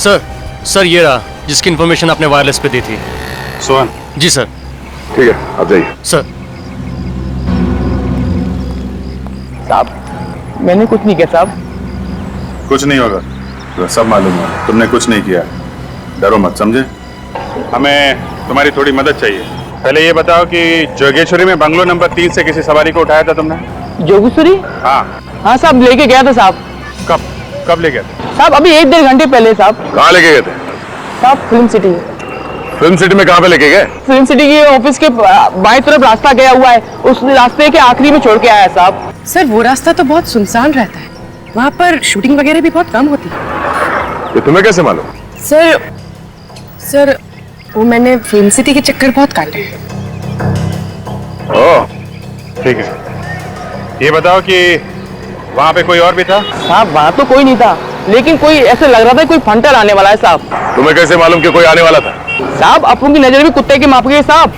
Sir sir ये रहा जिसकी इन्फॉर्मेशन आपने वायरलेस पे दी थी। सोहन। जी सर। ठीक है, आप जाइए। सर। साहब मैंने कुछ नहीं किया साहब। कुछ नहीं होगा, तो सब मालूम है तुमने कुछ नहीं किया। डरो मत, समझे? हमें तुम्हारी थोड़ी मदद चाहिए। पहले ये बताओ कि जोगेश्वरी में बंगलो नंबर 3 से किसी सवारी को उठाया था तुमने? जोगेश्वरी? हाँ। हाँ साहब, लेके गया था साहब। कब कब ले गए थे? साहब अभी 1-1.5 घंटे पहले साहब। कहाँ लेके गए थे? साहब फिल्म सिटी। फिल्म सिटी में कहाँ पे लेके गए? फिल्म सिटी के ऑफिस के बाईं तरफ रास्ता गया हुआ है, उस रास्ते के आखिरी में छोड़ के आया साहब। सर वो रास्ता तो बहुत सुनसान रहता है, वहाँ पर शूटिंग वगैरह भी बहुत कम होती है। ये तुम्हें कैसे मालूम? सर वो मैंने फिल्म सिटी के चक्कर बहुत काटे हैं। ओह ठीक है। ये बताओ कि वहाँ पे कोई और भी था? साहब वहाँ तो कोई नहीं था, लेकिन कोई ऐसे लग रहा था कोई फंटर आने वाला है साहब। तुम्हें कैसे मालूम कि कोई आने वाला था? साहब अपन की नजर भी कुत्ते के माप गई साहब।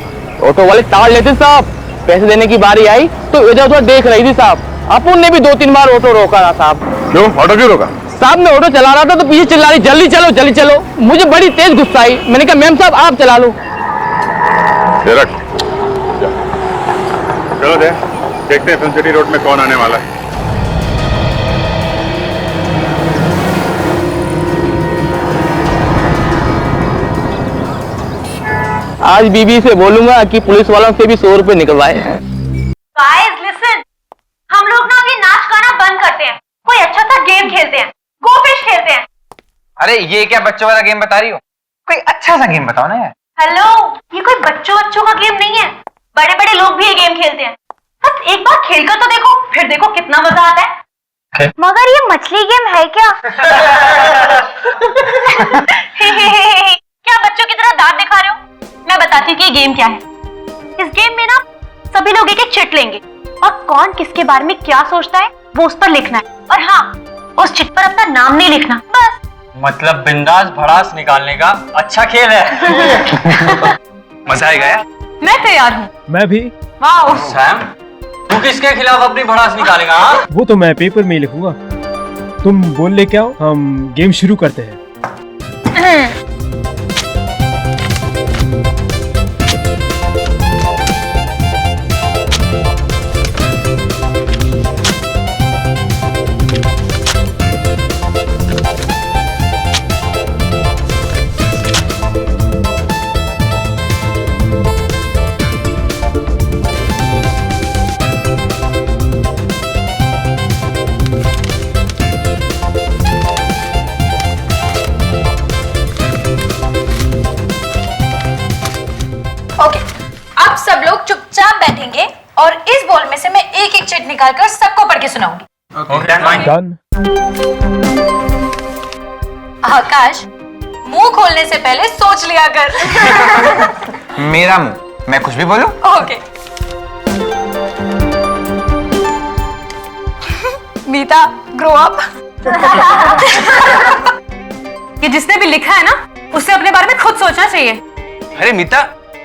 ऑटो वाले ताड़ लेते साहब, पैसे देने की बारी आई तो इधर उधर देख रही थी साहब। अपन ने भी 2-3 बार ऑटो रोका था साहब। क्यों? ऑटो क्यों रोका? साहब मैं ऑटो चला रहा था तो पीछे चिल्ला रही जल्दी चलो जल्दी चलो। मुझे बड़ी तेज गुस्सा आई, मैंने कहा मैम साहब आप चला लो। ये रख। चलो देखते हैं फिल्म सिटी रोड में कौन आने वाला है। आज बीबी से बोलूंगा कि पुलिस वालों से भी 100 रुपए निकलवाए। गाइस लिसन, हम लोग ना अभी नाच गाना बंद करते हैं, कोई अच्छा सा गेम खेलते हैं, गो फिश खेलते हैं। अरे ये क्या बच्चों वाला गेम बता रही हो? कोई अच्छा सा गेम बताओ ना यार। हेलो, ये कोई बच्चों का गेम नहीं है, बड़े बड़े लोग भी ये गेम खेलते हैं। बस एक बार खेलकर तो देखो, फिर देखो कितना मजा आता है। मगर ये मछली गेम है क्या? क्या बच्चों की तरह दांत दिखा रहे हो? मैं बताती हूँ कि ये गेम क्या है। इस गेम में ना सभी लोग एक एक चिट लेंगे और कौन किसके बारे में क्या सोचता है वो उस पर लिखना है, और हाँ उस चिट पर अपना नाम नहीं लिखना, बस। मतलब बिंदास भड़ास निकालने का अच्छा खेल है। मजा आएगा यार। मैं तैयार हूँ। मैं भी। वाह सैम, तू किसके खिलाफ अपनी भड़ास निकालेगा? हाँ? वो तो मैं पेपर में ही लिखूंगा। तुम बोल लेके आओ, हम गेम शुरू करते हैं। ओके, अब सब लोग चुपचाप बैठेंगे और इस बॉल में से मैं एक एक चिट निकालकर सबको पढ़ के सुनाऊंगी। डन। आकाश, मुंह खोलने से पहले सोच लिया कर। मेरा मुंह, मैं कुछ भी बोलूं? ओके। मीता, ग्रो अप। ये जिसने भी लिखा है ना, उससे अपने बारे में खुद सोचना चाहिए। अरे मीता,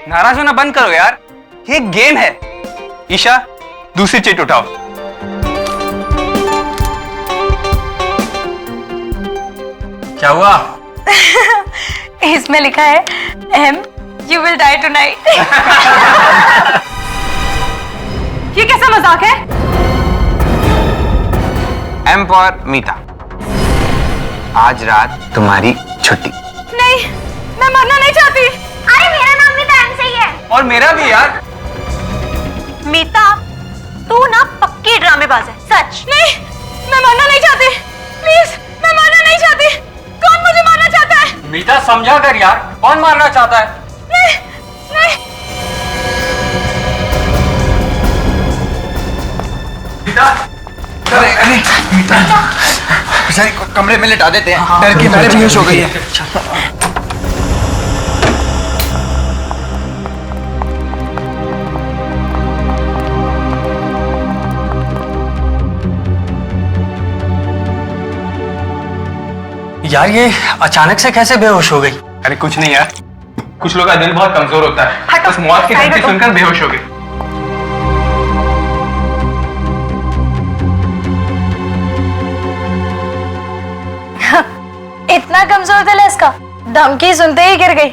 नाराज होना बंद करो यार, ये गेम है। ईशा, दूसरी चिट उठाओ। क्या हुआ? इसमें लिखा है M, you will die tonight. ये कैसा मजाक है? एम फॉर मीता, आज रात तुम्हारी छुट्टी। नहीं, मैं मरना नहीं चाहती। अरे मेरा नाम भी तो एम से ही है। और मेरा भी यार। मीता, तू ना पक्की ड्रामेबाज है, सच। नहीं, मैं मरना नहीं चाहती। प्लीज, मैं मरना नहीं चाहती। कौन मुझे मारना चाहता है? मीता समझा कर यार, कौन मारना चाहता है? नहीं, नहीं। मीता, अरे अरे मीता, बेचारी को कमरे में लिटा देते हैं, डर के मारे बेहोश हो गई है। यार ये अचानक से कैसे बेहोश हो गई? अरे कुछ नहीं यार, कुछ लोगों का दिल बहुत कमजोर होता है, हटो, बस मौत की साइड धमकी हटो। सुनकर बेहोश हो गई। इतना इतना कमजोर दिल है इसका, धमकी सुनते ही गिर गई।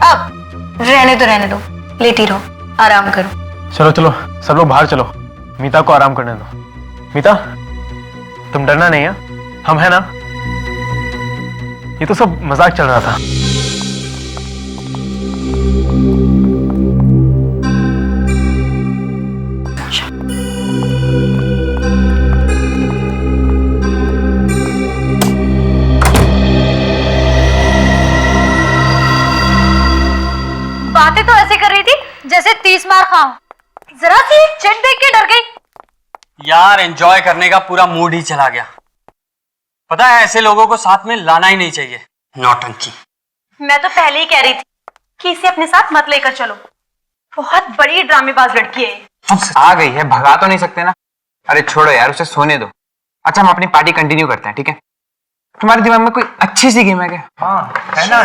अब रहने दो, लेटी रहो, आराम करो। चलो चलो सब लोग बाहर चलो, मीता को आराम करने दो। मीता तुम डरना नहीं है, हम है ना। ये तो सब मजाक चल रहा था। बातें तो ऐसे कर रही थी जैसे 30 मार खाओ। जरा सी चिट देख के डर गई। यार एंजॉय करने का पूरा मूड ही चला गया। पता है ऐसे लोगों को साथ में लाना ही नहीं चाहिए, नौटंकी। मैं तो पहले ही कह रही थी कि इसे अपने साथ मत लेकर चलो, बहुत बड़ी ड्रामेबाज लड़की है। आ गई है, भगा तो नहीं सकते ना। अरे छोड़ो यार, उसे सोने दो। अच्छा हम अपनी पार्टी कंटिन्यू करते हैं, ठीक है? तुम्हारे दिमाग में कोई अच्छी सी गेम है क्या? हाँ है ना।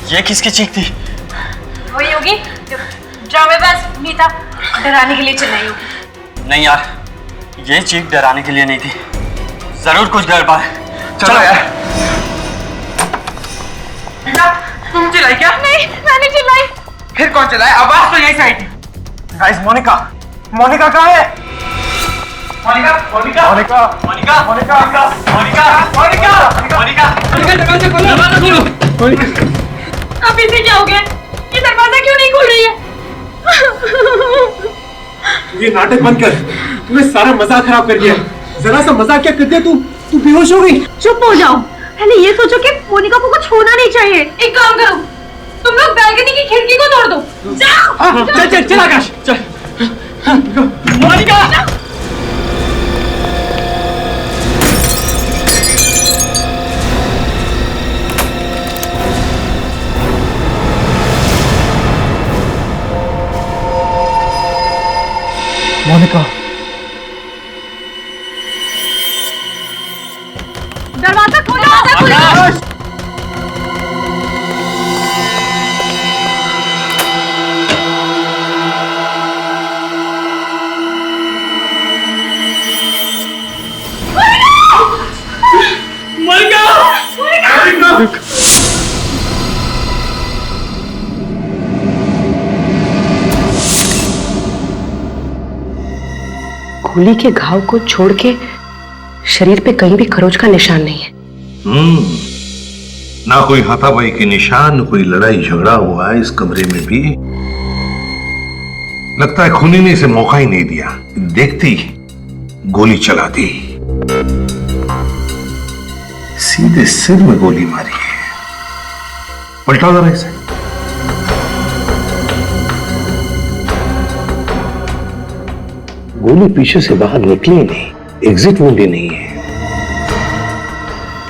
ये किसकी चीख थी? वही होगी ड्रामेबाज मीता डराने के लिए चिल्लाई होगी। नहीं यार, ये चीख डराने के लिए नहीं थी, जरूर कुछ गड़बड़ है। चलो यार। तुम चिल्लाई क्या? नहीं मैंने चिल्लाई। फिर कौन चला है? आवाज तो यहीं से आई थी। गाइस मोनिका कहाँ है? मोनिका दरवाजा खोलो। अब इसे क्या हो गया? ये दरवाजा क्यों नहीं खुल रही है? ये नाटक बंद कर, तूने सारा मजाक खराब कर दिया। जरा सा मजाक क्या करते तू बेहोश हो गई। चुप हो जाओ, पहले ये सोचो कि मोनिका को कुछ होना नहीं चाहिए। एक काम करो, तुम लोग बैल्कनी की खिड़की को तोड़ दो। जाओ। चल आकाश चल। मोनिका! मोनिका दरवाजा खोलो। गोली के घाव को छोड़ के शरीर पे कहीं भी खरोच का निशान नहीं है। ना कोई हाथापाई के निशान, न कोई लड़ाई झगड़ा हुआ है इस कमरे में भी। लगता है खूनी ने इसे मौका ही नहीं दिया, देखती गोली चला दी। सीधे सिर में गोली मारी है। पलटा जरा इसे। गोली पीछे से बाहर निकली नहीं, एग्जिट वुंड ही नहीं है।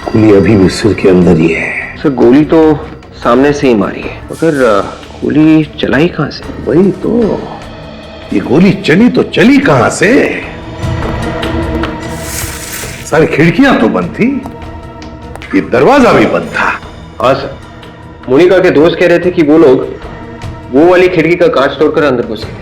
गोली अभी भी सिर के अंदर ही है। सर गोली तो सामने से ही मारी है, मगर गोली चलाई कहां से? वही तो, ये गोली चली तो चली कहां से? सारी खिड़कियां तो बंद थी, ये दरवाजा भी बंद था। हाँ सर, मोनिका के दोस्त कह रहे थे कि वो लोग वो वाली खिड़की का कांच तोड़कर अंदर घुस गए।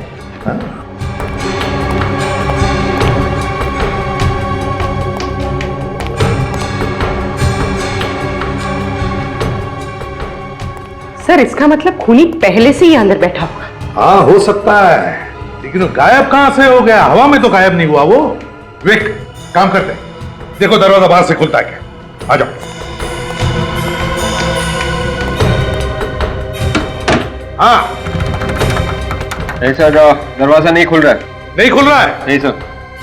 सर इसका मतलब खूनी पहले से ही अंदर बैठा होगा। हाँ हो सकता है, लेकिन वो गायब कहां से हो गया? हवा में तो गायब नहीं हुआ वो। विक, काम करते हैं, देखो दरवाजा बाहर से खुलता है क्या। आ जाओ। हाँ ऐसा जाओ, दरवाजा नहीं खुल रहा है। नहीं खुल रहा है? नहीं सर।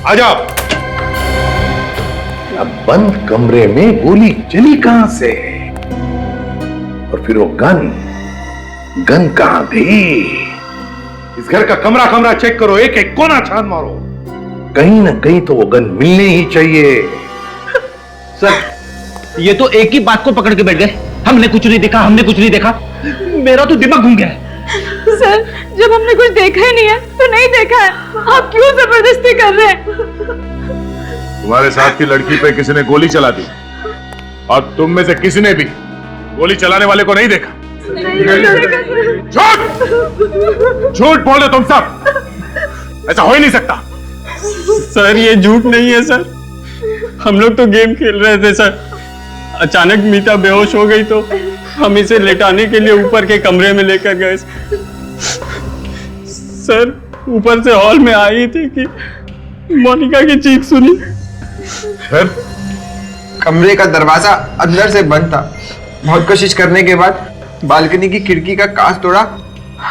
आ जाओ। अब बंद कमरे में गोली चली कहां से? और फिर वो गन कहां थी? इस घर का कमरा कमरा चेक करो, एक एक कोना छान मारो, कहीं ना कहीं तो वो गन मिलने ही चाहिए। सर ये तो एक ही बात को पकड़ के बैठ गए, हमने कुछ नहीं देखा, हमने कुछ नहीं देखा। मेरा तो दिमाग घूम गया। सर जब हमने कुछ देखा ही नहीं है तो नहीं देखा है, आप क्यों जबरदस्ती कर रहे हैं? तुम्हारे साथ की लड़की पे किसी ने गोली चला दी और तुम में से किसी ने भी गोली चलाने वाले को नहीं देखा। झूठ बोल रहे तुम सब, ऐसा हो ही नहीं सकता। सर ये झूठ नहीं है सर, हम लोग तो गेम खेल रहे थे सर। अचानक मीता बेहोश हो गई तो हम इसे लेटाने के लिए ऊपर के कमरे में लेकर गए सर। ऊपर से हॉल में आई थी कि मोनिका की चीख सुनी। फिर कमरे का दरवाजा अंदर से बंद था। बहुत कोशिश करने के बाद बालकनी की खिड़की का कांच तोड़ा,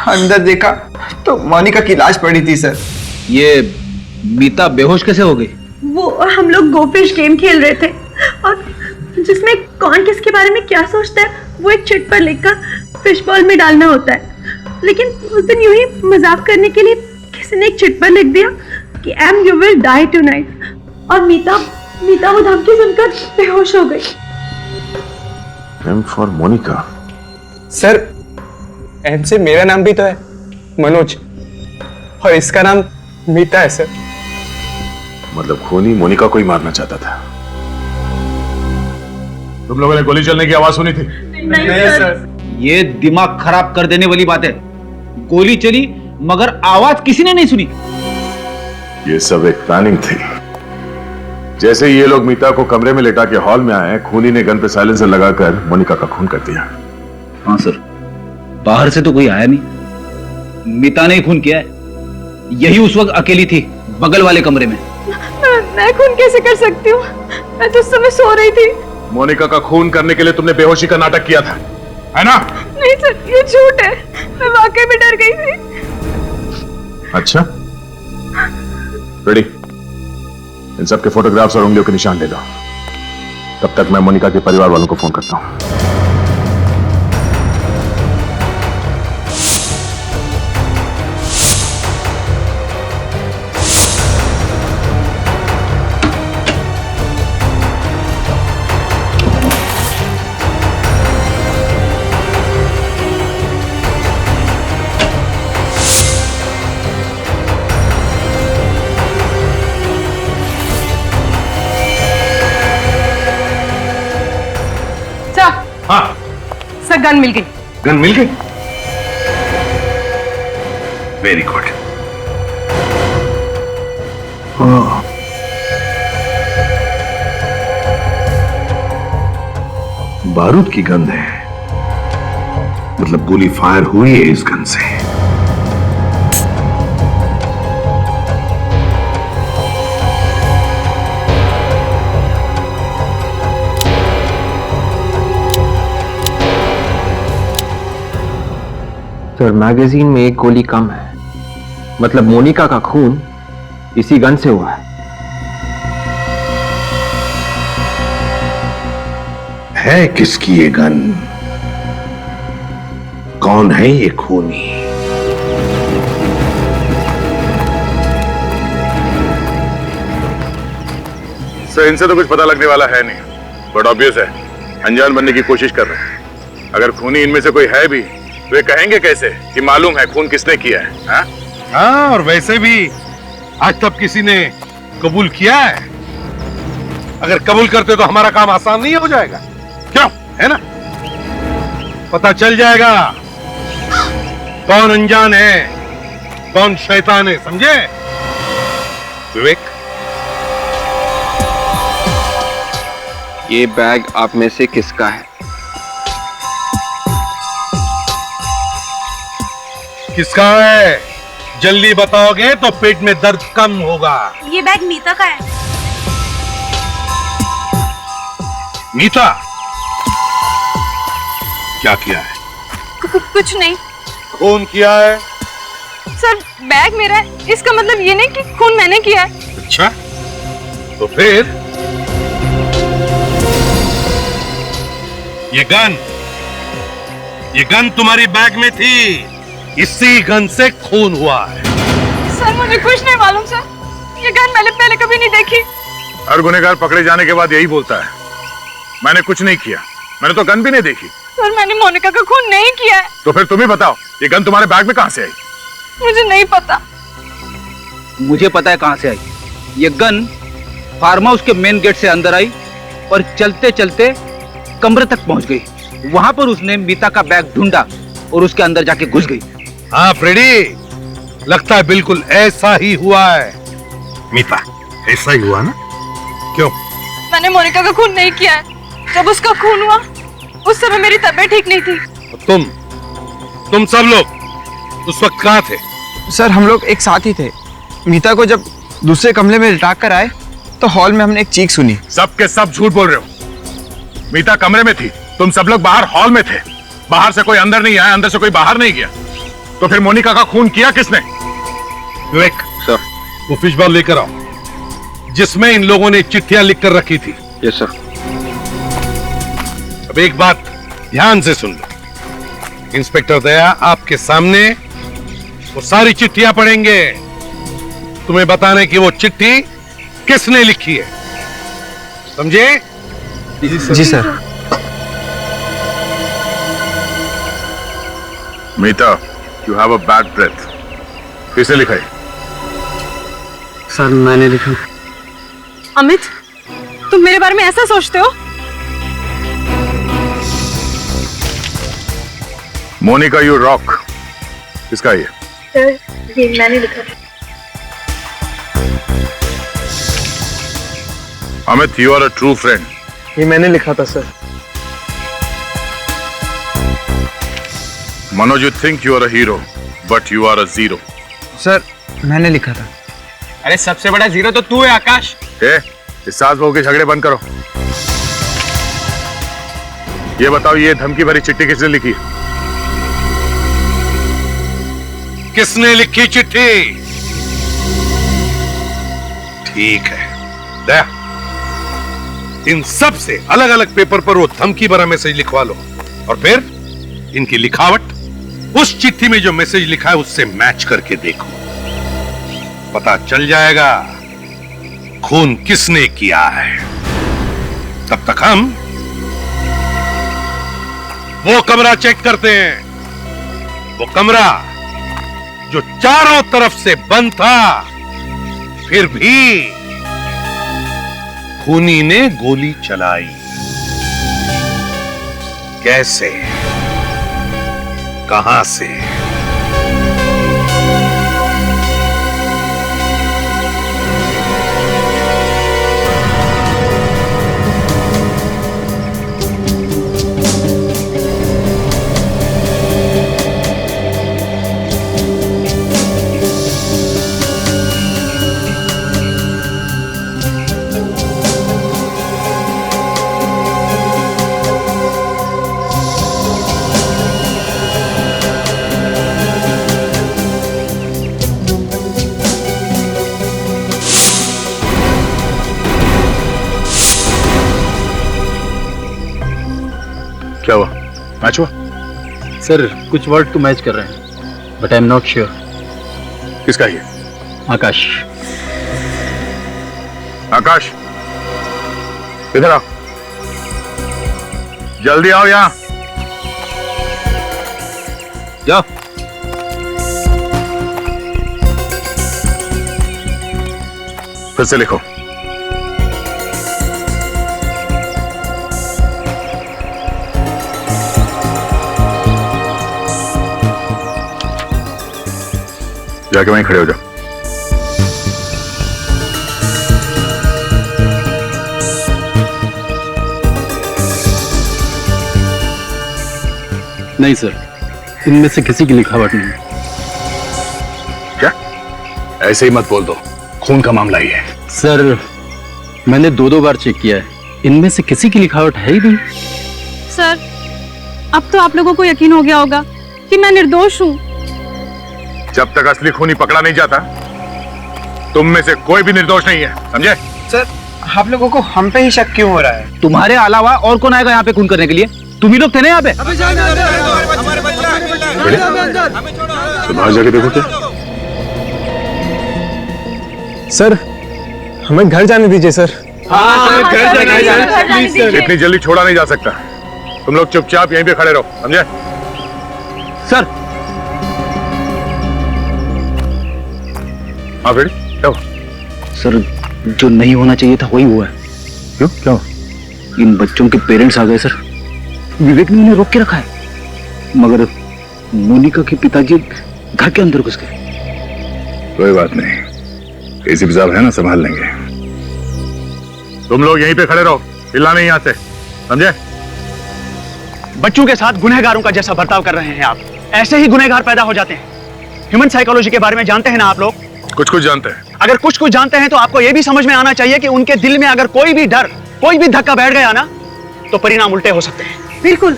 अंदर देखा तो मोनिका की लाश पड़ी थी सर। ये मीता बेहोश कैसे हो गई? वो हम लोग गोफिश गेम खेल रहे थे और जिसमें कौन किसके बारे में क्या सोचता है वो एक चिट पर लिखकर फिश बॉल में डालना होता है। लेकिन उस दिन यूं ही मजाक करने के लिए किसी ने एक चिट पर लिख दिया कि M you will die tonight और मीता वो धमकी सुनकर बेहोश हो गई। M for Monica. Sir M से मेरा नाम भी तो है, मनोज, और इसका नाम मीता है सर। मतलब खूनी मोनिका को ही मारना चाहता था। तुम लोगों ने गोली चलने की आवाज सुनी थी? नहीं सर। ये दिमाग खराब कर देने वाली बात है। गोली चली मगर आवाज किसी ने नहीं सुनी। ये सब एक प्लानिंग थी। जैसे ही ये लोग मीता को कमरे में लेटा के हॉल में आए, खूनी ने गन पे साइलेंसर लगाकर मोनिका का खून कर दिया। हाँ सर, बाहर से तो कोई आया नहीं, मीता ने ही खून किया है। यही उस वक्त अकेली थी बगल वाले कमरे में। मैं खून कैसे कर सकती हूँ? मैं तो उस समय सो रही थी। मोनिका का खून करने के लिए तुमने बेहोशी का नाटक किया था, है ना? नहीं सर, ये झूठ है। मैं वाकई में डर गई थी। अच्छा, रेडी। इन सब के फोटोग्राफ्स और उंगलियों के निशान ले लो। तब तक मैं मोनिका के परिवार वालों को फोन करता हूं। हाँ, सर गन मिल गई। गन मिल गई? Very good. बारूद की गंध है, मतलब गोली फायर हुई है इस गन से। सर मैगजीन में एक गोली कम है, मतलब मोनिका का खून इसी गन से हुआ है किसकी ये गन? कौन है ये खूनी? सर इनसे तो कुछ पता लगने वाला है नहीं, बट ऑब्वियस है अनजान बनने की कोशिश कर रहे हैं। अगर खूनी इनमें से कोई है भी तो ये कहेंगे कैसे कि मालूम है खून किसने किया है? हाँ? हाँ, और वैसे भी आज तक किसी ने कबूल किया है? अगर कबूल करते तो हमारा काम आसान नहीं हो जाएगा? क्यों, है ना? पता चल जाएगा कौन अनजान है, कौन शैतान है, समझे? विवेक, ये बैग आप में से किसका है? किसका है? जल्दी बताओगे तो पेट में दर्द कम होगा। ये बैग मीता का है। मीता, क्या किया है? कुछ नहीं खून किया है? सर, बैग मेरा है, इसका मतलब ये नहीं कि खून मैंने किया है। अच्छा, तो फिर ये गन तुम्हारी बैग में थी, इसी गन से खून हुआ है। सर मुझे कुछ नहीं मालूम सर, ये गन मैंने पहले कभी नहीं देखी। हर गुनहगार पकड़े जाने के बाद यही बोलता है, मैंने कुछ नहीं किया, मैंने तो गन भी नहीं देखी। सर मैंने मोनिका का खून नहीं किया है। तो फिर तुम ही बताओ, ये गन तुम्हारे बैग में कहां से आई? मुझे नहीं पता। मुझे पता है कहां से आई। ये गन फार्म हाउस के मेन गेट से अंदर आई और चलते चलते कमरे तक पहुंच गई। वहां पर उसने मीता का बैग ढूंढा और उसके अंदर जाके घुस गई। हाँ फ्रेडी, लगता है बिल्कुल ऐसा ही हुआ है। मीता, ऐसा ही हुआ ना? क्यों? मैंने मोनिका का खून नहीं किया है। जब उसका खून हुआ उस समय मेरी तबीयत ठीक नहीं थी। तुम सब लोग उस वक्त कहाँ थे? सर हम लोग एक साथ ही थे। मीता को जब दूसरे कमरे में लिटा कर आए तो हॉल में हमने एक चीख सुनी। सब के सब झूठ बोल रहे हो। मीता कमरे में थी, तुम सब लोग बाहर हॉल में थे। बाहर से कोई अंदर नहीं आया, अंदर से कोई बाहर नहीं गया। तो फिर मोनिका का खून किया किसने? विवेक सर, वो फिश बॉल लेकर आओ जिसमें इन लोगों ने चिट्ठियां लिख कर रखी थी। Yes sir. अब एक बात ध्यान से सुन लो। इंस्पेक्टर दया आपके सामने वो सारी चिट्ठियां पढ़ेंगे, तुम्हें बताने की वो चिट्ठी किसने लिखी है, समझे? जी sir. Meeta, you have a bad breath. किसने लिखा है? सर मैंने लिखा। अमित, तुम मेरे बारे में ऐसा सोचते हो? Monica you rock. किसका ये? सर ये मैंने लिखा। Amit, you are a true friend. ये मैंने लिखा था sir. Manoj, you think you are a hero but you are a zero. Sir मैंने लिखा था। अरे सबसे बड़ा जीरो तो तू है आकाश। इस सास बहू के झगड़े बंद करो। ये बताओ, ये धमकी भरी चिट्ठी किसने लिखी? किसने लिखी चिट्ठी? ठीक है दया, इन सब से अलग अलग पेपर पर वो धमकी भरा मैसेज लिखवा लो और फिर इनकी लिखावट उस चिट्ठी में जो मैसेज लिखा है उससे मैच करके देखो। पता चल जाएगा खून किसने किया है। तब तक हम वो कमरा चेक करते हैं, वो कमरा जो चारों तरफ से बंद था फिर भी खूनी ने गोली चलाई। कैसे, कहां से? क्या हुआ? मैच हुआ? सर कुछ वर्ड तो मैच कर रहे हैं but I am not sure. किसका ये? आकाश। आकाश, इधर आओ, जल्दी आओ यहां। जाओ। फिर से लिखो। जाके वहीं खड़े हो जाओ। नहीं सर, इनमें से किसी की लिखावट नहीं। क्या? ऐसे ही मत बोल दो, खून का मामला ही है। सर मैंने दो बार चेक किया है, इनमें से किसी की लिखावट है ही नहीं। सर अब तो आप लोगों को यकीन हो गया होगा कि मैं निर्दोष हूँ। जब तक असली खूनी पकड़ा नहीं जाता तुम में से कोई भी निर्दोष नहीं है, समझे? सर आप लोगों को हम पे ही शक क्यों हो रहा है? तुम्हारे अलावा और कौन आएगा यहाँ पे खून करने के लिए? तुम ही लोग थे ना यहाँ पे। तो बाहर जाके देखो क्या। सर हमें घर जाने दीजिए सर। इतनी जल्दी छोड़ा नहीं जा सकता। तुम लोग चुपचाप यहीं पे खड़े रहो, समझे? सर हाँ बेटी, क्या हुआ? सर जो नहीं होना चाहिए था वही हुआ है। क्यों? क्या हुआ? इन बच्चों के पेरेंट्स आ गए सर। विवेक ने उन्हें रोक के रखा है, मगर मोनिका के पिताजी घर के अंदर घुस गए। कोई बात नहीं, एसीपी साहब है ना, संभाल लेंगे। तुम लोग यहीं पे खड़े रहो, हिलना नहीं यहाँ से, समझे? बच्चों के साथ गुनहगारों का जैसा बर्ताव कर रहे हैं आप, ऐसे ही गुनहगार पैदा हो जाते हैं। ह्यूमन साइकोलॉजी के बारे में जानते हैं ना आप लोग? कुछ कुछ जानते हैं। अगर कुछ कुछ जानते हैं तो आपको यह भी समझ में आना चाहिए कि उनके दिल में अगर कोई भी डर, कोई भी धक्का बैठ गया ना, तो परिणाम उल्टे हो सकते हैं। बिल्कुल,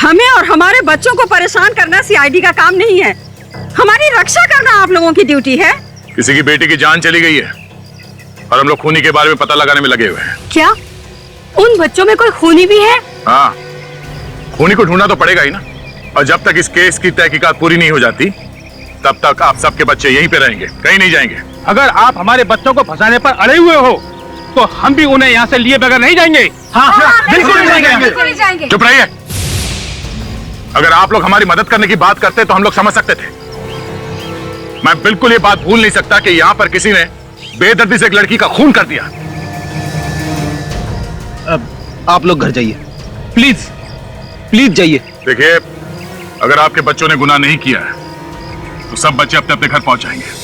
हमें और हमारे बच्चों को परेशान करना सीआईडी का काम नहीं है। हमारी रक्षा करना आप लोगों की ड्यूटी है। किसी की बेटी की जान चली गई है और हम लोग खूनी के बारे में पता लगाने में लगे हुए हैं। क्या उन बच्चों में कोई खूनी भी है? हाँ, खूनी को ढूंढना तो पड़ेगा ही ना। और जब तक इस केस की तहकीकात पूरी नहीं हो जाती, तब तक आप सबके बच्चे यहीं पे रहेंगे, कहीं नहीं जाएंगे। अगर आप हमारे बच्चों को फंसाने पर अड़े हुए हो तो हम भी उन्हें यहाँ से लिए बगैर नहीं जाएंगे। हाँ, बिल्कुल नहीं जाएंगे। चुप रहिए। अगर आप लोग हमारी मदद करने की बात करते तो हम लोग समझ सकते थे। मैं बिल्कुल ये बात भूल नहीं सकता कि यहाँ पर किसी ने बेदर्दी से एक लड़की का खून कर दिया। आप लोग घर जाइए, प्लीज प्लीज जाइए। देखिए, अगर आपके बच्चों ने गुनाह नहीं किया है तो सब बच्चे अपने अपने घर पहुंच जाएंगे।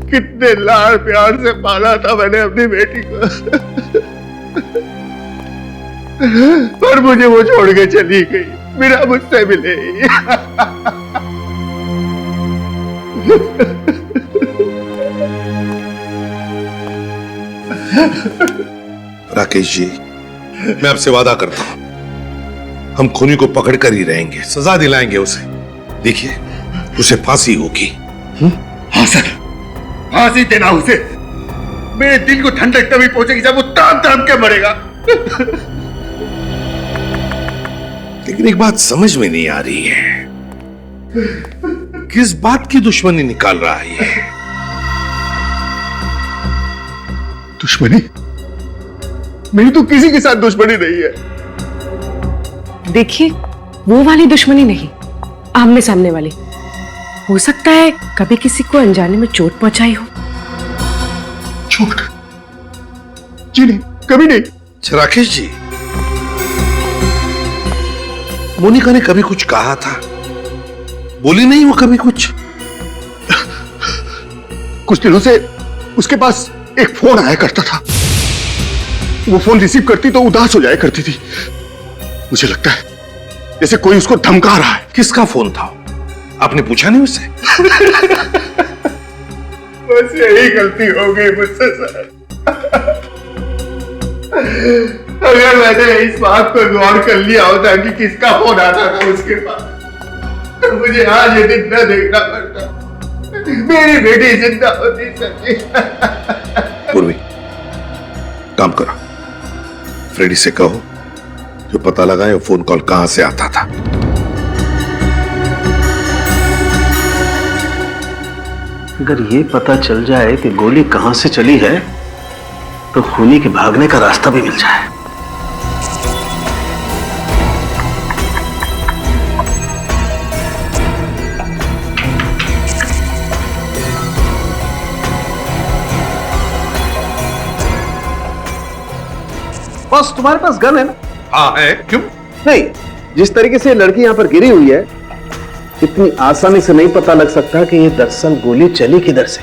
कितने लाड़ प्यार से पाला था मैंने अपनी बेटी को, और मुझे वो छोड़ के चली गई, मेरा मुझसे मिले। राकेश जी, मैं आपसे वादा करता हूं, हम खूनी को पकड़ कर ही रहेंगे, सजा दिलाएंगे उसे। देखिए, उसे फांसी होगी। हाँ सर, फांसी देना उसे। मेरे दिल को ठंडक तभी पहुंचेगी जब वो ताम ताम के मरेगा। लेकिन एक बात समझ में नहीं आ रही है, किस बात की दुश्मनी निकाल रहा है ये? दुश्मनी? मेरी तो किसी के साथ दुश्मनी नहीं है। देखिए, वो वाली दुश्मनी नहीं, आमने सामने वाली। हो सकता है कभी किसी को अनजाने में चोट पहुंचाई हो। चोट? जी नहीं, कभी नहीं। राकेश जी, मोनिका ने कभी कुछ कहा था? बोली नहीं वो कभी कुछ? कुछ दिनों से उसके पास एक फोन आया करता था। वो फोन रिसीव करती तो उदास हो जाया करती थी। मुझे लगता है जैसे कोई उसको धमका रहा है। किसका फोन था? आपने पूछा नहीं उससे? बस यही गलती हो गई मुझसे सर। अगर मैंने इस बात पर गौर कर लिया होता कि किसका फोन आता था उसके पास, तो मुझे आज ये दिन न देखना पड़ता। मेरी बेटी जिंदा होती सर। पूर्वी, काम करो, फ्रेडी से कहो जो पता लगाए वो फोन कॉल कहां से आता था। अगर ये पता चल जाए कि गोली कहां से चली है तो खूनी के भागने का रास्ता भी मिल जाए। बॉस, तुम्हारे पास गन है ना? हाँ है, क्यों? नहीं, जिस तरीके से लड़की यहाँ पर गिरी हुई है, इतनी आसानी से नहीं पता लग सकता कि ये दरअसल गोली चली किधर से।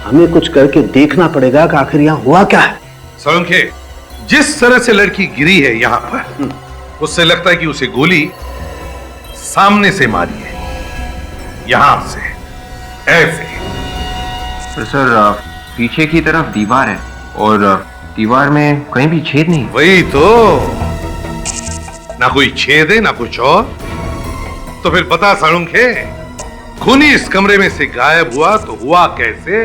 हमें कुछ करके देखना पड़ेगा कि आखिर यहाँ हुआ क्या है। सोलंके, जिस तरह से लड़की गिरी है यहाँ पर, उससे लगता है कि उसे गोली सामने से मारी है, यहां से, ऐसे। तो सर, पीछे की तरफ दीवार है और दीवार में कहीं भी छेद नहीं। वही तो, ना कोई छेद है ना कुछ और। तो फिर बता सालुंखे, खूनी इस कमरे में से गायब हुआ तो हुआ कैसे?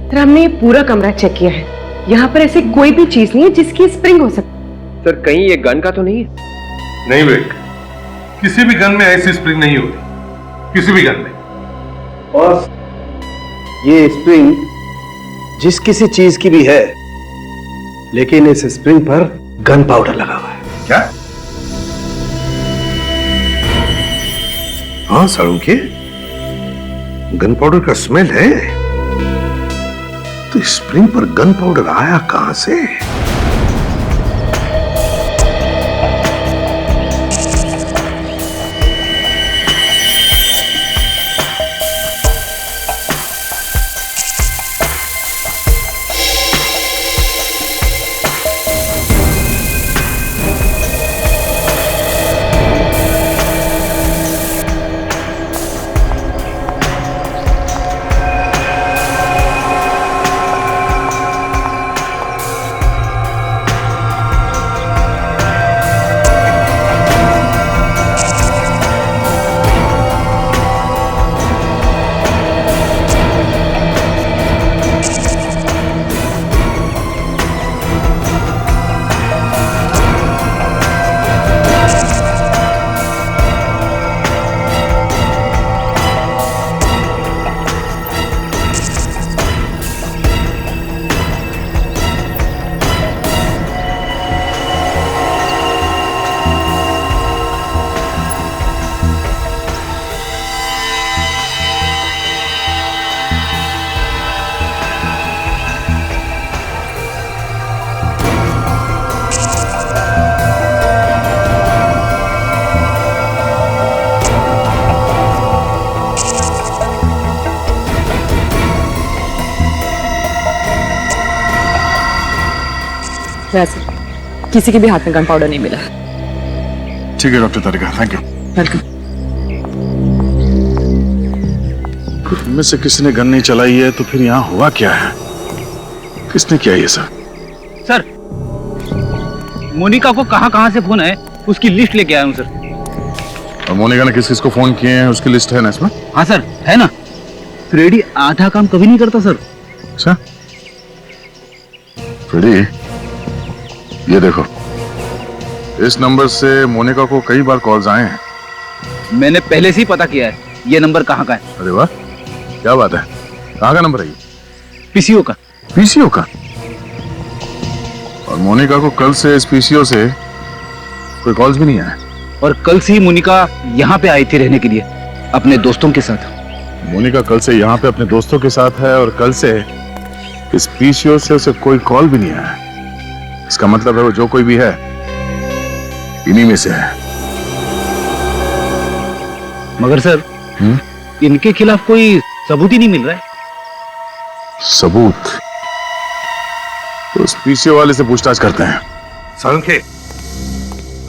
सर, हमने ये पूरा कमरा चेक किया है। यहाँ पर ऐसी कोई भी चीज नहीं है जिसकी स्प्रिंग हो सकती। सर, कहीं ये गन का तो नहीं है? नहीं विवेक, किसी भी गन में ऐसी स्प्रिंग नहीं होती, किसी भी गन में। बॉस, ये स्प्रिंग जिस किसी चीज की भी है, लेकिन इस स्प्रिंग पर गन पाउडर लगा हुआ है। क्या? हाँ साळुंखे, गन पाउडर का स्मेल है। तो स्प्रिंग पर गन पाउडर आया कहां से? वैसे किसी के भी हाथ में गन पाउडर नहीं मिला। ठीक है doctor Tarika, thank you. Welcome. इनमें से किसी ने गन नहीं चलाई है तो फिर यहाँ हुआ क्या है? किसने किया ये सर? सर, मोनिका को कहाँ से फोन है उसकी लिस्ट लेके आया हूँ सर। और मोनिका ने किस किस को फोन किए हैं उसकी लिस्ट है ना इसमें? हाँ सर, है ना। फ्रेडी आधा काम कभी नहीं करता सर। अच्छा फ्रेडी, ये देखो, इस नंबर से मोनिका को कई बार कॉल्स आए हैं। मैंने पहले से ही पता किया है ये नंबर कहाँ का है। अरे वाह, क्या बात है। कहाँ का नंबर है ये? पीसीओ का। पीसीओ का? और मोनिका को कल से इस पीसीओ से कोई कॉल्स भी नहीं आए। और कल से ही मोनिका यहाँ पे आई थी रहने के लिए अपने दोस्तों के साथ। मोनिका कल से यहाँ पे अपने दोस्तों के साथ है और कल से इस पीसीओ से उसे कोई कॉल भी नहीं आया। इसका मतलब है वो जो कोई भी है इन्हीं में से है। मगर सर इनके खिलाफ कोई सबूत ही नहीं मिल रहा है। सबूत? तो उस पीसीओ वाले से पूछताछ करते हैं। साळुंखे,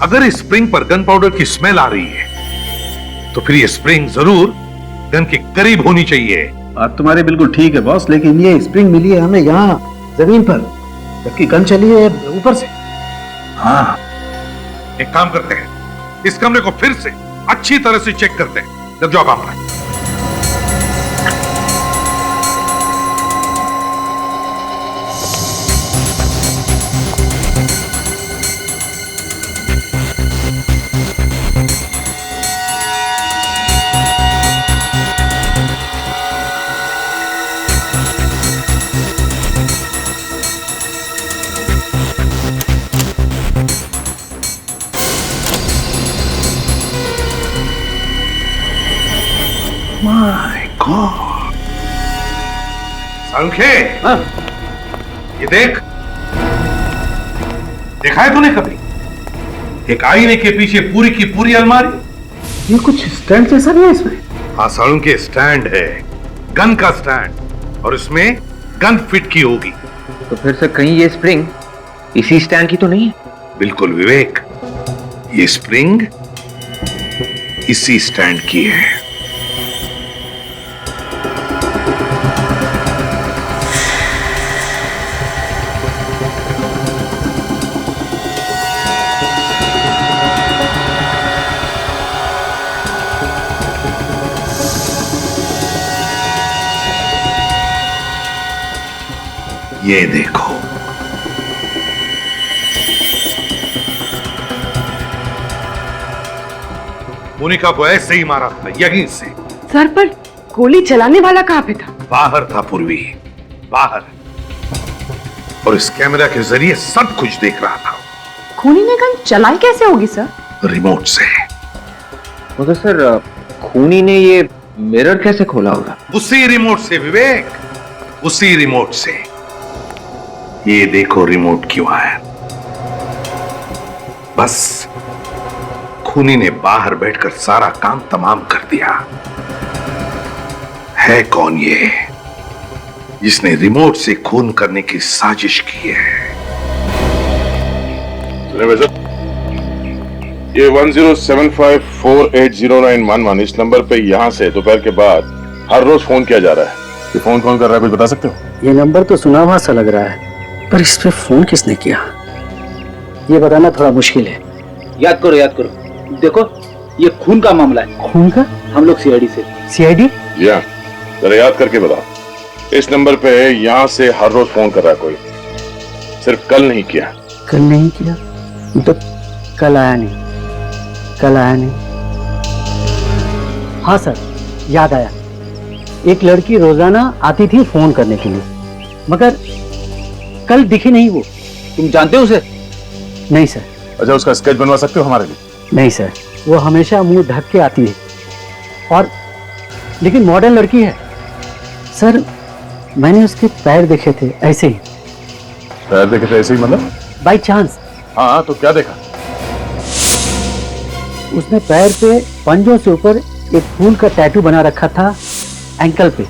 अगर इस स्प्रिंग पर गन पाउडर की स्मेल आ रही है तो फिर ये स्प्रिंग जरूर गन के करीब होनी चाहिए। बात तुम्हारी बिल्कुल ठीक है बॉस, लेकिन ये स्प्रिंग मिली है हमें यहाँ जमीन पर, जबकि गन चली है ऊपर से। हाँ, एक काम करते हैं, इस कमरे को फिर से अच्छी तरह से चेक करते हैं। लग जाओ काम पर। My God. साळुंखे, ये देख, देखा है तूने कभी एक आईने के पीछे पूरी की पूरी अलमारी? ये कुछ स्टैंड जैसा नहीं है इसमें? हाँ साळुंखे, स्टैंड है, गन का स्टैंड, और इसमें गन फिट की होगी। तो फिर से कहीं ये स्प्रिंग इसी स्टैंड की तो नहीं है? बिल्कुल विवेक, ये स्प्रिंग इसी स्टैंड की है। ये देखो, मोनिका को ऐसे ही मारा था, यहीं से। सर, पर गोली चलाने वाला कहाँ पे था? बाहर था पूर्वी, बाहर, और इस कैमरा के जरिए सब कुछ देख रहा था। खूनी ने गन चलाई कैसे होगी सर? रिमोट से। मगर सर, खूनी ने ये मिरर कैसे खोला होगा? उसी रिमोट से विवेक, उसी रिमोट से। ये देखो रिमोट की वायर। बस खूनी ने बाहर बैठकर सारा काम तमाम कर दिया। है कौन ये जिसने रिमोट से खून करने की साजिश की है? ये 1075480911 इस नंबर पे यहाँ से दोपहर के बाद हर रोज फोन किया जा रहा है। ये फोन कौन कर रहा है, कुछ बता सकते हो? ये नंबर तो सुना हुआ सा लग रहा है, पर इस पे फोन किसने किया ये बताना थोड़ा मुश्किल है। याद करो याद करो, देखो ये खून का मामला है। खून का? हम लोग सीआईडी से। सीआईडी? जी हाँ, जरा याद करके बताओ। इस नंबर पे यहाँ से हर रोज फोन कर रहा है कोई, सिर्फ कल नहीं किया। कल नहीं किया तो कल आया नहीं, कल आया नहीं। हाँ सर, याद आया। एक लड़की रोजाना आती थी फोन करने के लिए, मगर कल दिखी नहीं वो। तुम जानते हो उसे? नहीं सर। अच्छा, उसका स्केच बनवा सकते हो हमारे लिए? नहीं सर, वो हमेशा मुंह ढक के आती है, और लेकिन मॉडर्न लड़की है सर। मैंने उसके पैर देखे थे ऐसे ही। पैर देखे थे ऐसे ही मतलब? By chance. हाँ, तो क्या देखा? उसने पैर पे पंजों से ऊपर एक फूल का टैटू बना रखा था एंकल पे।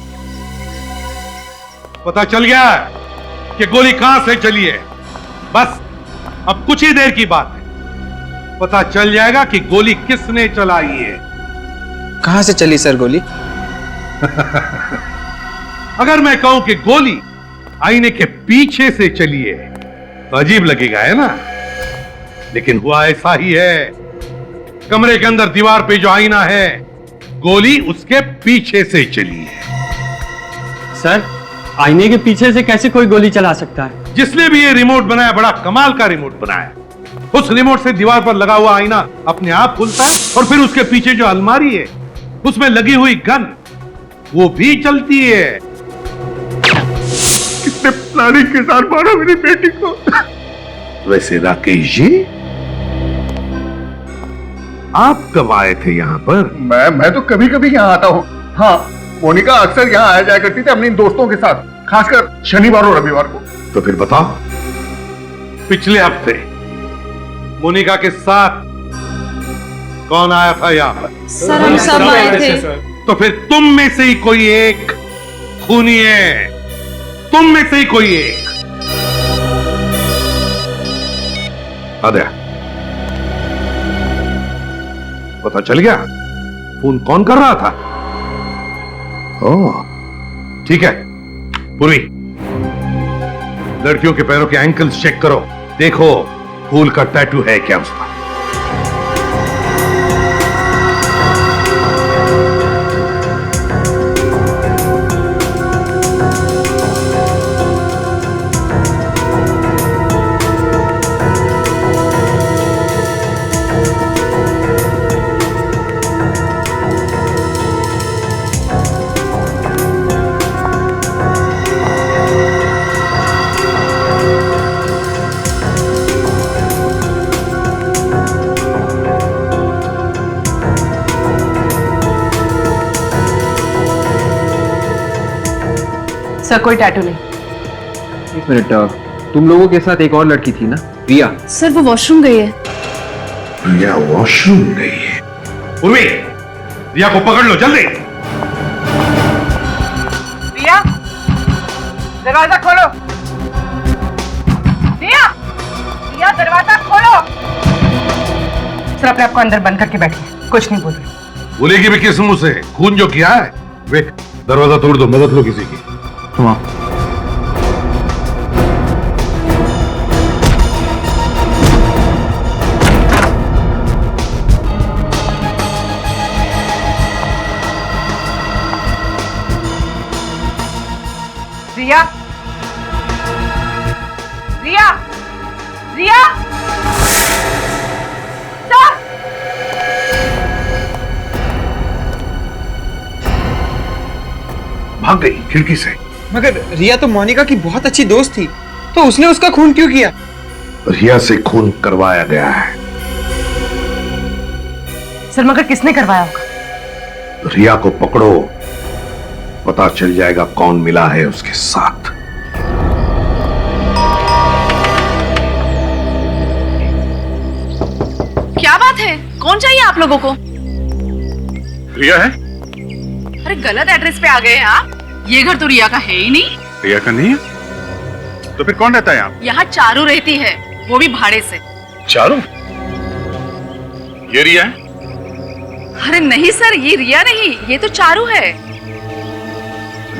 पता चल गया कि गोली कहां से चली है। बस अब कुछ ही देर की बात है, पता चल जाएगा कि गोली किसने चलाई है। कहां से चली सर गोली? अगर मैं कहूं कि गोली आईने के पीछे से चली है तो अजीब लगेगा, है ना? लेकिन हुआ ऐसा ही है। कमरे के अंदर दीवार पे जो आईना है, गोली उसके पीछे से चली है। सर, आईने के पीछे से कैसे कोई गोली चला सकता है? जिसने भी ये रिमोट बनाया, बड़ा कमाल का रिमोट बनाया। उस रिमोट से दीवार पर लगा हुआ आईना अपने आप खुलता है, और फिर उसके पीछे जो अलमारी है उसमें लगी हुई गन वो भी चलती है। कितने प्लानिंग के साथ मारा मेरी बेटी को। वैसे राकेश जी, आप कब आए थे यहाँ पर? मैं तो कभी कभी यहाँ आता हूँ। हाँ, मोनिका अक्सर यहाँ आया जाया करती थी अपने दोस्तों के साथ, खासकर शनिवार और रविवार को। तो फिर बताओ, पिछले हफ्ते मोनिका के साथ कौन आया था यहाँ पर? सर, हम सब आए थे। तो फिर तुम में से ही कोई एक खूनी है, तुम में से ही कोई एक। आद्या, पता चल गया फोन कौन कर रहा था? ओह, ठीक है। पूर्वी, लड़कियों के पैरों के एंकल्स चेक करो, देखो फूल का टैटू है क्या उस पर। सर, कोई टैटू नहीं। एक मिनट, तुम लोगों के साथ एक और लड़की थी ना, रिया? सर, वो वॉशरूम गई है। रिया वॉशरूम गई है? उर्वी, रिया को पकड़ लो जल्दी। रिया, दरवाजा खोलो। रिया, रिया दरवाजा खोलो। सर, अपने आप को अंदर बंद करके बैठिए, कुछ नहीं बोल रही। बोलेगी भी किस मुंह से? खून जो किया है। वे दरवाजा तोड़ दो, मदद लो किसी की। हाँ। रिया, रिया, रिया, स्टॉप। भाग गई खिड़की से। मगर रिया तो मोनिका की बहुत अच्छी दोस्त थी, तो उसने उसका खून क्यों किया? रिया से खून करवाया गया है। सर, मगर किसने करवाया होगा? रिया को पकड़ो, पता चल जाएगा कौन मिला है उसके साथ। क्या बात है? कौन चाहिए आप लोगों को? रिया है? अरे गलत एड्रेस पे आ गए हैं आप। ये घर तो रिया का है ही नहीं। रिया का नहीं है? तो फिर कौन रहता है यहाँ? यहाँ चारू रहती है, वो भी भाड़े से। चारू? ये रिया है? अरे नहीं सर, ये रिया नहीं, ये तो चारू है।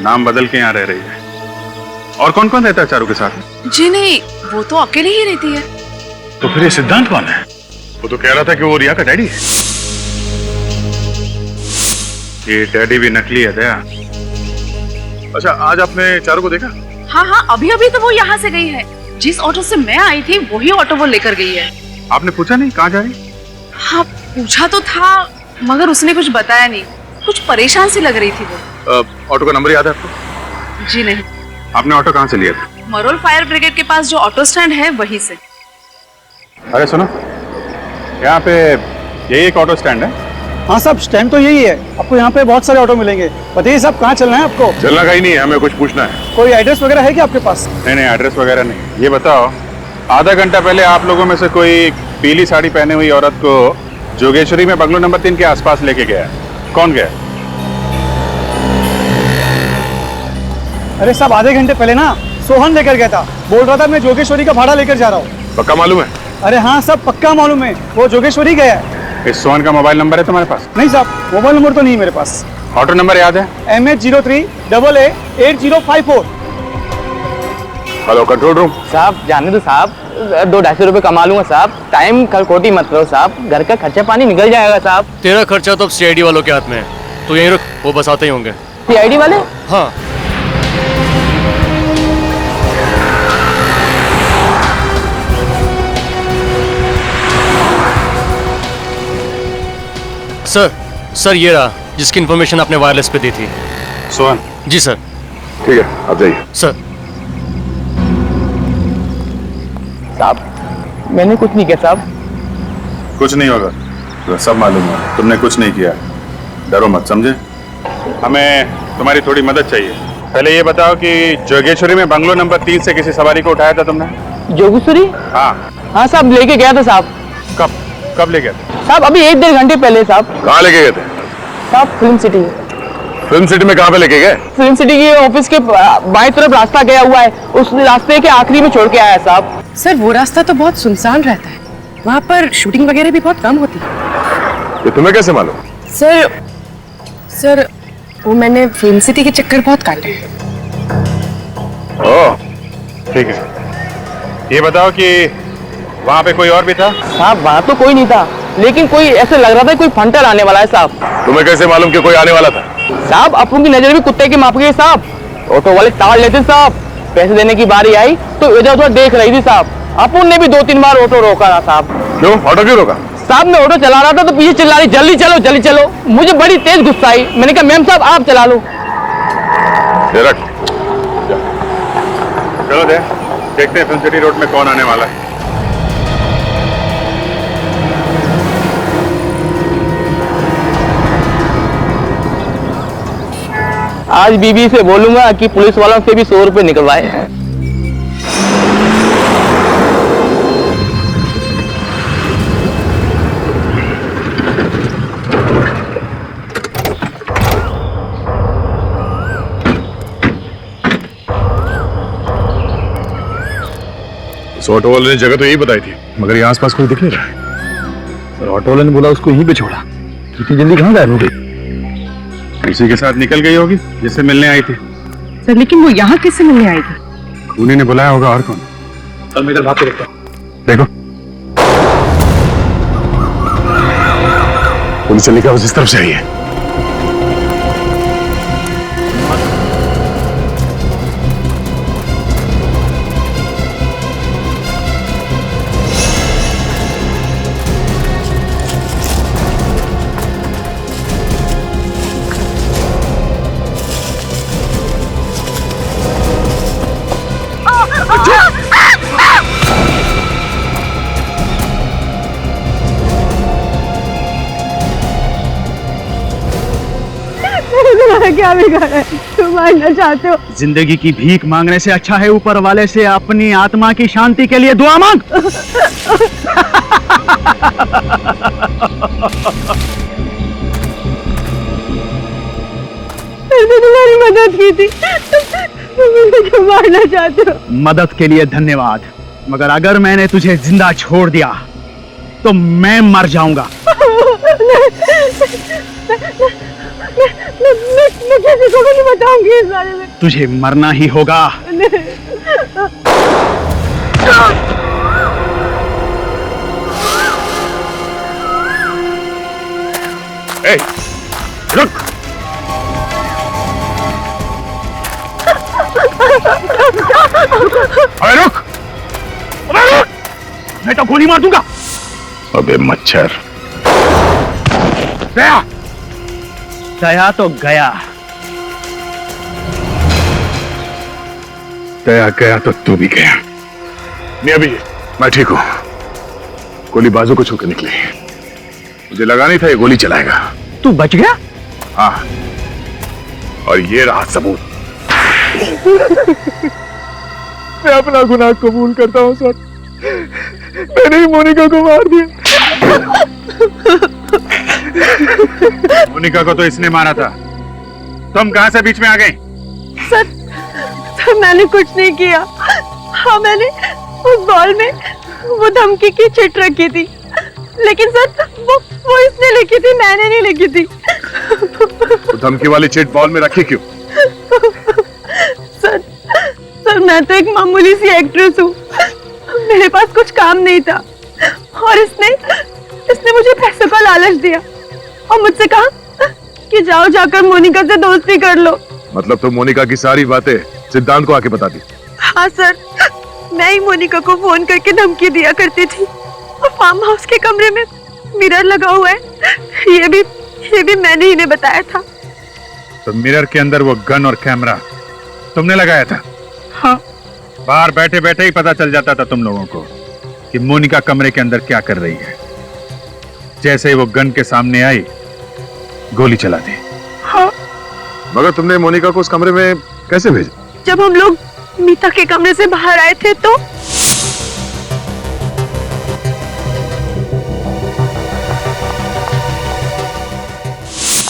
नाम बदल के यहाँ रह रही है। और कौन कौन रहता है चारू के साथ? जी नहीं, वो तो अकेले ही रहती है। तो फिर ये सिद्धांत कौन है? वो तो कह रहा था कि वो रिया का डैडी है। ये डैडी भी नकली है दया। अच्छा, आज आपने चारू को देखा? हाँ हाँ, अभी अभी तो वो यहाँ से गई है। जिस ऑटो से मैं आई थी वही ऑटो वो लेकर गई है। आपने पूछा नहीं कहाँ जा रही? हाँ पूछा तो था, मगर उसने कुछ बताया नहीं। कुछ परेशान सी लग रही थी वो। ऑटो का नंबर याद है आपको? जी नहीं। आपने ऑटो कहाँ से लिया था? मरोल फायर ब्रिगेड के पास जो ऑटो स्टैंड है वहीं से। अरे सुनो, यहाँ पे यही एक ऑटो स्टैंड है? हाँ साहब, स्टैंड तो यही है। आपको यहाँ पे बहुत सारे ऑटो मिलेंगे। बताइए साहब, कहाँ चलना है आपको? चलना कहीं नहीं है, हमें कुछ पूछना है। कोई एड्रेस वगैरह है क्या आपके पास? नहीं नहीं, एड्रेस वगैरह नहीं। ये बताओ, आधा घंटा पहले आप लोगों में से कोई पीली साड़ी पहने हुई औरत को जोगेश्वरी में बंगलो नंबर 3 के आसपास लेके गया, कौन गया? अरे साहब, आधे घंटे पहले ना सोहन लेकर गया था। बोल रहा था मैं जोगेश्वरी का भाड़ा लेकर जा रहा हूँ। पक्का मालूम है? अरे हाँ सब पक्का मालूम है, वो जोगेश्वरी गया है। इस सोहन का मोबाइल नंबर है तुम्हारे पास? नहीं साहब, मोबाइल नंबर तो नहीं मेरे पास। ऑटो नंबर याद है? MH03AA8054। Hello control room. साहब जाने दो साहब, 200-250 रुपए कमा लूंगा साहब। टाइम खोटी मत करो साहब, घर का खर्चा पानी निकल जाएगा साहब। तेरा खर्चा तो अब CID वालों के हाथ में है, तो यहीं रुक, वो बस आते ही होंगे। CID वाले? हाँ। सर ये रहा जिसकी इन्फॉर्मेशन आपने वायरलेस पे दी थी। सोहन? जी सर। ठीक है, आप जाइए। सर। साहब मैंने कुछ नहीं किया साहब। कुछ नहीं होगा, तो सब मालूम है तुमने कुछ नहीं किया। डरो मत, समझे? हमें तुम्हारी थोड़ी मदद चाहिए। पहले ये बताओ कि जोगेश्वरी में बंगलो नंबर 3 से किसी सवारी को उठाया था तुमने? जोगेश्वरी? हाँ हाँ साहब, लेके गया था साहब। कब ले गया था? साहब अभी 1-1.5 घंटे पहले साहब। कहाँ लेके गए थे? साहब फिल्म सिटी। फिल्म सिटी में कहाँ पे लेके गए? फिल्म सिटी के ऑफिस के बाएं तरफ रास्ता गया हुआ है, उस रास्ते के आखिरी में छोड़ के आया साहब। सर वो रास्ता तो बहुत सुनसान रहता है, वहाँ पर शूटिंग वगैरह भी बहुत कम होती है। ये तुम्हें कैसे मालूम? सर वो मैंने फिल्म सिटी के चक्कर बहुत काटे हैं। ओह ठीक है। ये बताओ कि वहाँ पे कोई और भी था? साहब वहाँ तो कोई नहीं था, लेकिन कोई ऐसे लग रहा था कोई फंटर आने वाला है साहब। तुम्हें कैसे मालूम कि कोई आने वाला था? साहब अपन की नजर भी कुत्ते के माप गई साहब। ऑटो वाले टाल लेते साहब, पैसे देने की बारी आई तो इधर उधर देख रही थी साहब। अपन ने भी 2-3 बार ऑटो रोका था साहब। क्यों? ऑटो क्यों रोका? साहब मैं ऑटो चला रहा था तो पीछे चिल्ला रही जल्दी चलो जल्दी चलो। मुझे बड़ी तेज गुस्सा आई, मैंने कहा मैम साहब आप चला लो। चलो देखते हैं फिल्म सिटी रोड में कौन आने वाला है। आज बीबी से बोलूंगा कि पुलिस वालों से भी 100 रुपए निकलवाए। ऑटो वाले ने जगह तो यही बताई थी, मगर यहाँ आसपास कोई दिख नहीं रहा है। सर ऑटो वाले ने बोला उसको यहीं पे छोड़ा। इतनी जल्दी कहाँ गायब हो गई? उसी के साथ निकल गई होगी जिससे मिलने आई थी। सर लेकिन वो यहाँ किससे मिलने आई थी? उन्हीं ने बुलाया होगा, और कौन? सर मैं इधर भाग के देखता हूँ। देखो पुलिस चली का उस तरफ से आई है। क्या बिगाड़ा है? तुम मारना चाहते हो? जिंदगी की भीख मांगने से अच्छा है ऊपर वाले से अपनी आत्मा की शांति के लिए दुआ मांग। मैंने तुम्हारी मदद की थी, तुम मुझे क्यों मारना चाहते हो? मदद के लिए धन्यवाद, मगर अगर मैंने तुझे जिंदा छोड़ दिया तो मैं मर जाऊंगा। मैं किसी को भी नहीं बताऊंगी इस बारे में। तुझे मरना ही होगा। ए, रुक। अबे रुक! अबे रुक! मैं तो गोली मार दूंगा। अबे मच्छर, गया गया तो गया। गया गया तो तू भी गया। नहीं अभी मैं ठीक हूं। गोली बाजू को छू के निकली, मुझे लगा नहीं था ये गोली चलाएगा। तू बच गया? हाँ, और ये रहा सबूत। मैं अपना गुनाह कबूल करता हूँ सर, मैंने ही मोनिका को मार दिया। मोनिका को तो इसने मारा था, तुम कहां से बीच में आ गई? सर मैंने कुछ नहीं किया। हाँ, मैंने उस बॉल में वो धमकी की चिट रखी थी, लेकिन सर वो इसने लिखी थी, मैंने नहीं लिखी थी। तो धमकी वाली चिट बॉल में रखी क्यों? सर मैं तो एक मामूली सी एक्ट्रेस हूँ, मेरे पास कुछ काम नहीं था और इसने मुझे पैसों का लालच दिया और मुझसे कहा कि जाओ जाकर मोनिका से दोस्ती कर लो। मतलब तो मोनिका की सारी बातें सिद्धांत को आके बता दी? हाँ सर, मैं ही मोनिका को फोन करके धमकी दिया करती थी और फार्म हाउस के कमरे में मिरर लगा हुआ है, ये भी मैंने ही बताया था। तो मिरर के अंदर वो गन और कैमरा तुमने लगाया था? हाँ। बाहर बैठे बैठे ही पता चल जाता था तुम लोगों को कि मोनिका कमरे के अंदर क्या कर रही है। जैसे ही वो गन के सामने आई, गोली चला दी। हाँ। मगर तुमने मोनिका को उस कमरे में कैसे भेजा? जब हम लोग मीता के कमरे से बाहर आए थे तो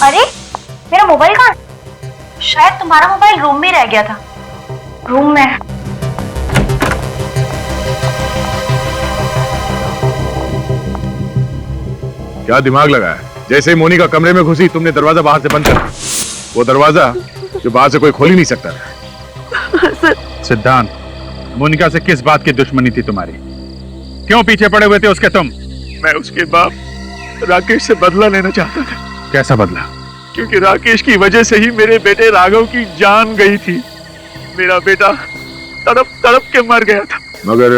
अरे मेरा मोबाइल कहाँ? शायद तुम्हारा मोबाइल रूम में रह गया था। रूम में क्या दिमाग लगाया? जैसे ही मोनिका कमरे में घुसी तुमने दरवाजा बाहर से बंद कर दिया। वो दरवाजा जो बाहर से कोई खोल ही नहीं सकता था। सिद्धांत, मोनिका से किस बात की दुश्मनी थी तुम्हारी? क्यों पीछे पड़े हुए थे उसके तुम? मैं उसके बाप राकेश से बदला लेना चाहता था। कैसा बदला? क्योंकि राकेश की वजह से ही मेरे बेटे राघव की जान गई थी। मेरा बेटा तड़प तड़प के मर गया था। मगर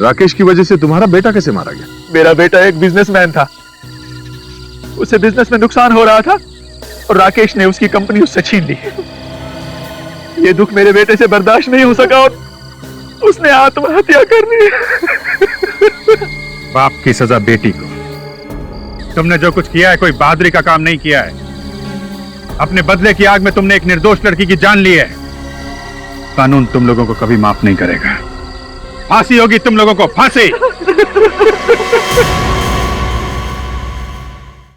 राकेश की वजह से तुम्हारा बेटा कैसे मारा गया? मेरा बेटा एक बिजनेसमैन था, उसे बिजनेस में नुकसान हो रहा था और राकेश ने उसकी कंपनी उससे छीन ली। ये दुख मेरे बेटे से बर्दाश्त नहीं हो सका और उसने आत्महत्या कर ली। बाप की सजा बेटी को। तुमने जो कुछ किया है कोई बहादुरी का काम नहीं किया है। अपने बदले की आग में तुमने एक निर्दोष लड़की की जान ली है। कानून तुम लोगों को कभी माफ नहीं करेगा। फांसी होगी तुम लोगों को, फांसी।